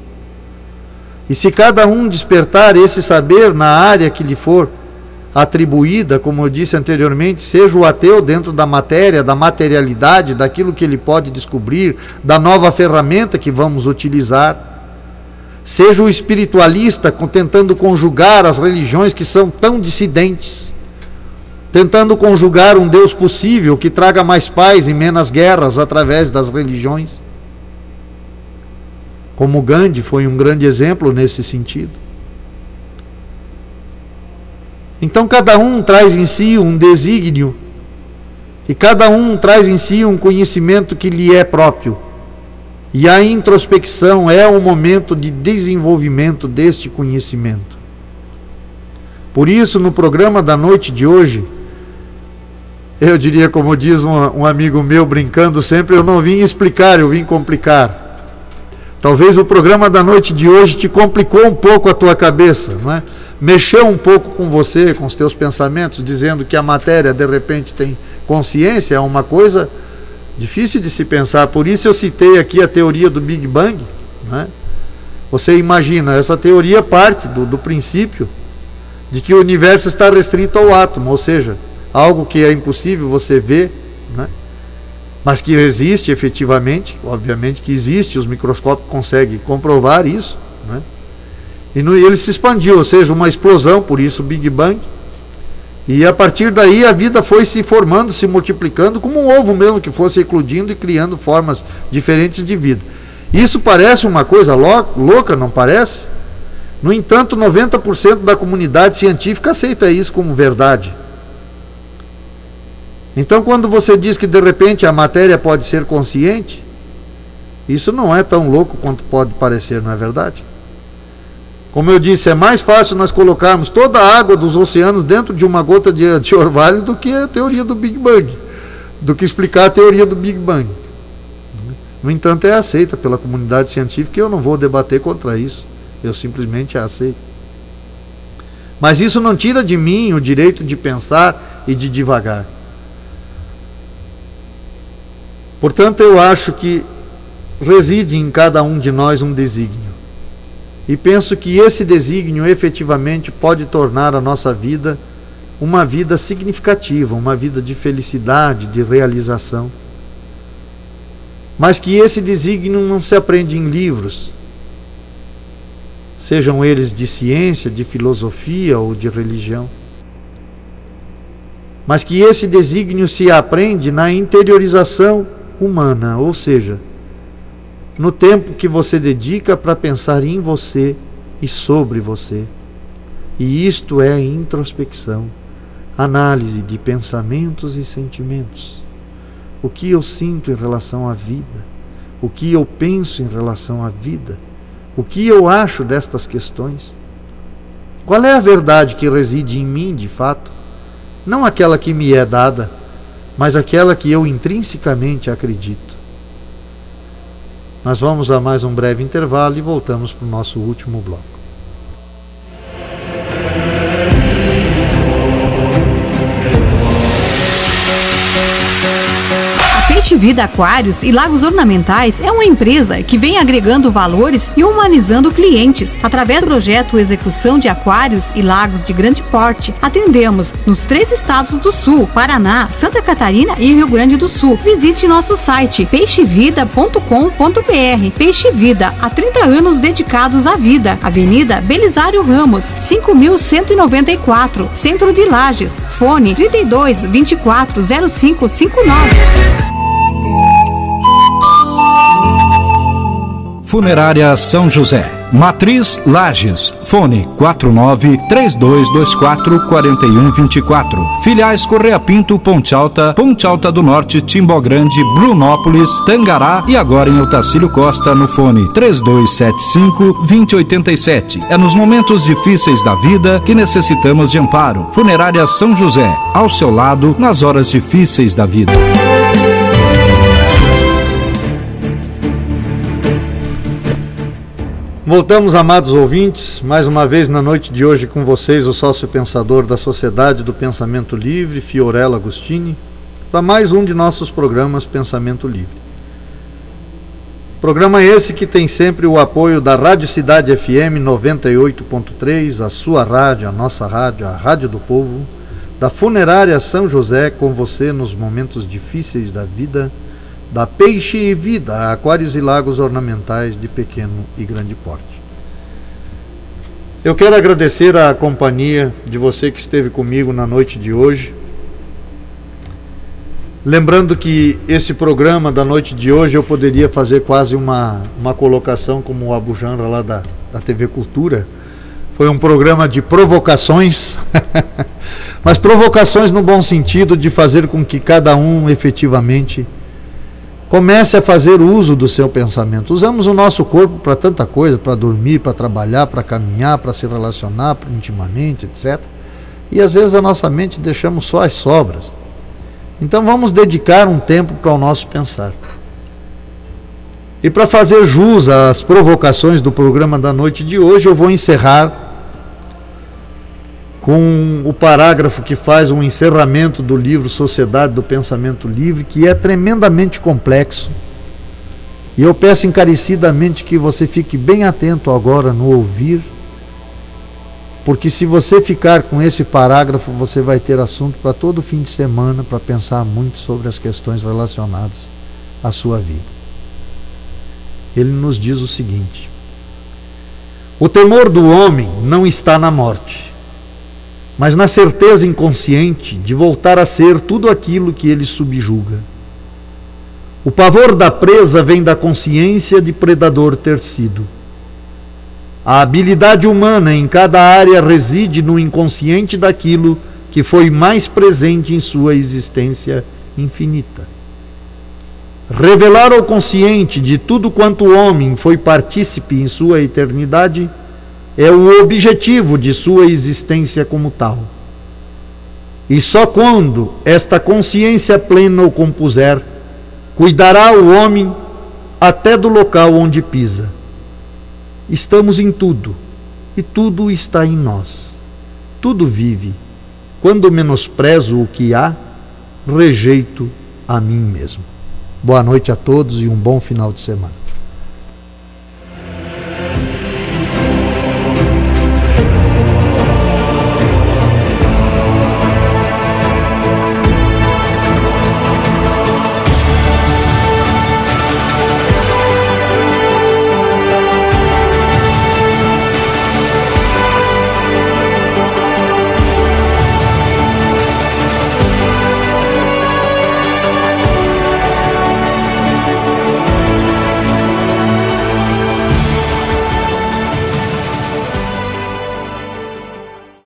E se cada um despertar esse saber na área que lhe for atribuída, como eu disse anteriormente, seja o ateu dentro da matéria, da materialidade, daquilo que ele pode descobrir, da nova ferramenta que vamos utilizar, seja o espiritualista tentando conjugar as religiões que são tão dissidentes, tentando conjugar um Deus possível que traga mais paz e menos guerras através das religiões. Como Gandhi foi um grande exemplo nesse sentido. Então cada um traz em si um desígnio e cada um traz em si um conhecimento que lhe é próprio. E a introspecção é o momento de desenvolvimento deste conhecimento. Por isso, no programa da noite de hoje, eu diria, como diz um amigo meu brincando sempre, eu não vim explicar, eu vim complicar. Talvez o programa da noite de hoje te complicou um pouco a tua cabeça, não é? Mexeu um pouco com você, com os teus pensamentos, dizendo que a matéria de repente tem consciência, é uma coisa difícil de se pensar. Por isso eu citei aqui a teoria do Big Bang, né? Você imagina, essa teoria parte do princípio de que o universo está restrito ao átomo, ou seja, algo que é impossível você ver, né? Mas que existe efetivamente, obviamente que existe, os microscópios conseguem comprovar isso, né? E ele se expandiu, ou seja, uma explosão, por isso Big Bang. E a partir daí a vida foi se formando, se multiplicando, como um ovo mesmo, que fosse eclodindo e criando formas diferentes de vida. Isso parece uma coisa louca, não parece? No entanto, 90% da comunidade científica aceita isso como verdade. Então, quando você diz que de repente a matéria pode ser consciente, isso não é tão louco quanto pode parecer, não é verdade? Como eu disse, é mais fácil nós colocarmos toda a água dos oceanos dentro de uma gota de orvalho do que a teoria do Big Bang, do que explicar a teoria do Big Bang. No entanto, é aceita pela comunidade científica e eu não vou debater contra isso, eu simplesmente a aceito. Mas isso não tira de mim o direito de pensar e de divagar. Portanto, eu acho que reside em cada um de nós um desígnio. E penso que esse desígnio efetivamente pode tornar a nossa vida uma vida significativa, uma vida de felicidade, de realização. Mas que esse desígnio não se aprende em livros, sejam eles de ciência, de filosofia ou de religião. Mas que esse desígnio se aprende na interiorização humana, ou seja, no tempo que você dedica para pensar em você e sobre você. E isto é introspecção, análise de pensamentos e sentimentos. O que eu sinto em relação à vida? O que eu penso em relação à vida? O que eu acho destas questões? Qual é a verdade que reside em mim, de fato? Não aquela que me é dada, mas aquela que eu intrinsecamente acredito. Nós vamos a mais um breve intervalo e voltamos para o nosso último bloco. Peixe Vida Aquários e Lagos Ornamentais é uma empresa que vem agregando valores e humanizando clientes. Através do projeto Execução de Aquários e Lagos de Grande Porte, atendemos nos 3 estados do Sul, Paraná, Santa Catarina e Rio Grande do Sul. Visite nosso site peixevida.com.br. Peixe Vida, há 30 anos dedicados à vida. Avenida Belisário Ramos, 5194, Centro de Lages. Fone 32 24 0559. Funerária São José, Matriz Lages, fone 49-3224-4124. Filiais Correia Pinto, Ponte Alta, Ponte Alta do Norte, Timbó Grande, Brunópolis, Tangará e agora em Otacílio Costa no fone 3275-2087. É nos momentos difíceis da vida que necessitamos de amparo. Funerária São José, ao seu lado nas horas difíceis da vida. Voltamos, amados ouvintes, mais uma vez na noite de hoje com vocês, o sócio pensador da Sociedade do Pensamento Livre, Fiorello Agostini, para mais um de nossos programas Pensamento Livre. Programa esse que tem sempre o apoio da Rádio Cidade FM 98.3, a sua rádio, a nossa rádio, a Rádio do Povo, da Funerária São José, com você nos momentos difíceis da vida, da Peixe Vida, Aquários e Lagos Ornamentais de pequeno e grande porte. Eu quero agradecer a companhia de você que esteve comigo na noite de hoje. Lembrando que esse programa da noite de hoje eu poderia fazer quase uma colocação como o Abu Janra lá da TV Cultura. Foi um programa de provocações, mas provocações no bom sentido de fazer com que cada um efetivamente comece a fazer uso do seu pensamento. Usamos o nosso corpo para tanta coisa, para dormir, para trabalhar, para caminhar, para se relacionar intimamente, etc. E às vezes a nossa mente deixamos só as sobras. Então vamos dedicar um tempo para o nosso pensar. E para fazer jus às provocações do programa da noite de hoje, eu vou encerrar com o parágrafo que faz um encerramento do livro Sociedade do Pensamento Livre, que é tremendamente complexo. E eu peço encarecidamente que você fique bem atento agora no ouvir, porque se você ficar com esse parágrafo, você vai ter assunto para todo fim de semana, para pensar muito sobre as questões relacionadas à sua vida. Ele nos diz o seguinte: o temor do homem não está na morte, mas na certeza inconsciente de voltar a ser tudo aquilo que ele subjuga. O pavor da presa vem da consciência de predador ter sido. A habilidade humana em cada área reside no inconsciente daquilo que foi mais presente em sua existência infinita. Revelar ao consciente de tudo quanto o homem foi partícipe em sua eternidade é o objetivo de sua existência como tal. E só quando esta consciência plena o compuser, cuidará o homem até do local onde pisa. Estamos em tudo, e tudo está em nós. Tudo vive. Quando menosprezo o que há, rejeito a mim mesmo. Boa noite a todos e um bom final de semana.